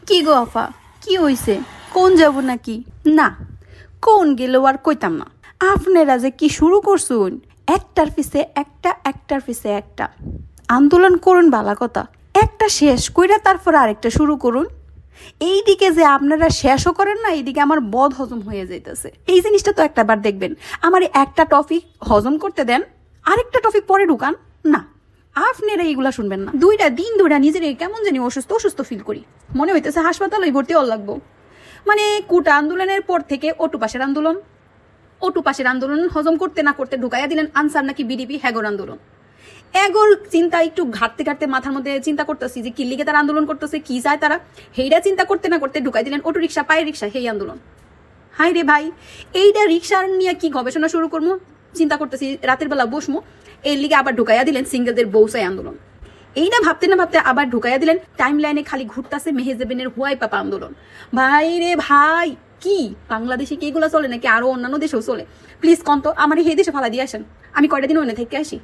কি গো আফা, কি হইছে? কোন যাব নাকি? না, কোন গেলেও আর কইতাম না। আপনারা যে কি শুরু করছুন, একটার পিছে একটা একটার পিছে একটা আন্দোলন করুন, বালা কথা। একটা শেষ কইরা তারপর আরেকটা শুরু করুন। এইদিকে যে আপনারা শেষও করেন না, এইদিকে আমার বদ হজম হয়ে যাইতেছে। এই জিনিসটা তো একটা বার দেখবেন, আমার একটা টপিক হজম করতে দেন, আরেকটা টপিক পরে ঢুকান না। আপনারা এইগুলা শুনবেন না। দুইটা দিন ধরে নিজের কেমন জানি অসুস্থ অসুস্থ ফিল করি, মনে হইতেছে হাসপাতালে ভর্তি হওয়া লাগবো। মানে কোটা আন্দোলনের পর থেকে ওটু পাশের আন্দোলন হজম করতে না করতে ঢুকাইয়া দিলেন আনসার নাকি বিডিপি হ্যাগর আন্দোলন। এগোর চিন্তা একটু ঘাটতে ঘাটতে মাথার মধ্যে চিন্তা করতেছি যে কি লিগে তারা আন্দোলন করতেছে, কি চায় তারা, সেইটা চিন্তা করতে না করতে ঢুকাই দিলেন অটো রিক্সা পায়ের রিক্সা সেই আন্দোলন। হাই রে ভাই, এইটা রিক্সা নিয়ে কি গবেষণা শুরু করবো চিন্তা করতেছি, রাতের বেলা বসমো, এর লিগে আবার ঢুকাইয়া দিলেন সিঙ্গেলদের বৌসাই আন্দোলন। এইটা ভাবতে না ভাবতে আবার ঢুকাইয়া দিলেন টাইম লাইনে খালি ঘুরতেছে মেহেজেবিনের হুয়াই পাপা আন্দোলন। ভাই রে ভাই, কি বাংলাদেশে কি এগুলো চলে নাকি আরো অন্যান্য দেশেও চলে? প্লিজ কন্ত আমার এই দেশে ফালা দিয়ে আসেন, আমি কয়টা দিন ওখানে থেকে আসি।